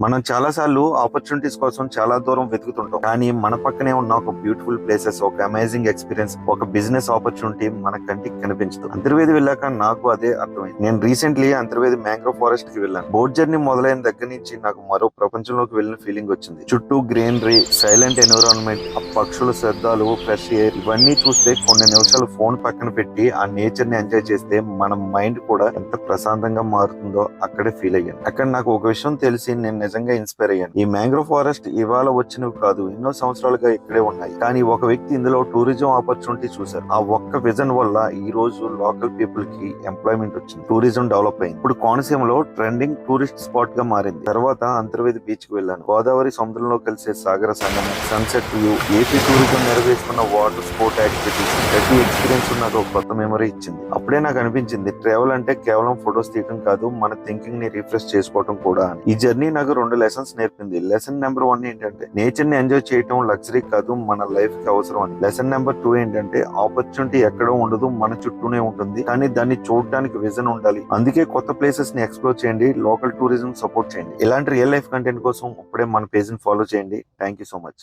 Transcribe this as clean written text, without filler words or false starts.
మనం చాలా సార్లు ఆపర్చునిటీస్ కోసం చాలా దూరం వెతుకుతుంటాం, కానీ మన పక్కనే ఉన్న ఒక బ్యూటిఫుల్ ప్లేసెస్, ఒక అమేజింగ్ ఎక్స్పీరియన్స్, ఒక బిజినెస్ ఆపర్చునిటీ మన కంటికి కనిపించదు. అంతర్వేది వెళ్ళాక నాకు అదే అర్థమైంది. నేను రీసెంట్లీ అంతర్వేది మ్యాంగ్రోవ్ ఫారెస్ట్ కి వెళ్ళాను. బోట్ జర్నీ మొదలైన దగ్గర నుంచి నాకు మరో ప్రపంచంలోకి వెళ్ళిన ఫీలింగ్ వచ్చింది. చుట్టూ గ్రీనరీ, సైలెంట్ ఎన్విరాన్మెంట్, ఆ పక్షుల శబ్దాలు, ఫ్రెష్ ఎయిర్, ఇవన్నీ చూస్తే కొన్ని నిమిషాలు ఫోన్ పక్కన పెట్టి ఆ నేచర్ ని ఎంజాయ్ చేస్తే మన మైండ్ కూడా ఎంత ప్రశాంతంగా మారుతుందో అక్కడే ఫీల్ అయ్యాను. అక్కడ నాకు ఒక విషయం తెలిసి నేను నిజంగా ఇన్స్పైర్ అయ్యాను. ఈ మ్యాంగ్రోవ్ ఫారెస్ట్ ఇవాళ వచ్చినవి కాదు, ఎన్నో సంవత్సరాలుగా ఇక్కడే ఉన్నాయి. కానీ ఒక వ్యక్తి ఇందులో టూరిజం ఆపర్చునిటీ చూశారు. ఆ ఒక్క విజన్ వల్ల ఈ రోజు లోకల్ పీపుల్ కి ఎంప్లాయ్మెంట్ వచ్చింది, టూరిజం డెవలప్ అయింది. ఇప్పుడు కోనసీమలో ట్రెండింగ్ టూరిస్ట్ స్పాట్ గా మారింది. తర్వాత అంతర్వేది బీచ్ కి వెళ్ళాను. గోదావరి సముద్రంలో కలిసే సాగర సంగమం, సన్సెట్ వ్యూ, ఏపీ టూరిజం నిర్వహిస్తున్న వాటర్ స్పోర్ట్ యాక్టివిటీస్, ప్రతి ఎక్స్పీరియన్స్ నాకు ఒక కొత్త మెమరీ ఇచ్చింది. అప్పుడే నాకు అనిపించింది, ట్రావెల్ అంటే కేవలం ఫొటోస్ తీయడం కాదు, మన థింకింగ్ ని రిఫ్రెష్ చేసుకోవడం కూడా. ఈ జర్నీ నాకు 2 లెసన్స్ నేర్పింది. లెసన్ నెంబర్ 1 ఏంటంటే నేచర్ ని ఎంజాయ్ చేయడం లగ్జరీ కాదు, మన లైఫ్ కి అవసరం అని. లెసన్ నెంబర్ 2 ఏంటంటే ఆపర్చునిటీ ఎక్కడో ఉండదు, మన చుట్టూనే ఉంటుంది, కానీ దాన్ని చూడడానికి విజన్ ఉండాలి. అందుకే కొత్త ప్లేసెస్ ని ఎక్స్ప్లోర్ చేయండి, లోకల్ టూరిజం సపోర్ట్ చేయండి. ఇలాంటి రియల్ లైఫ్ కంటెంట్ కోసం ఇప్పుడే మన పేజ్ ని ఫాలో చేయండి. Thank you so much.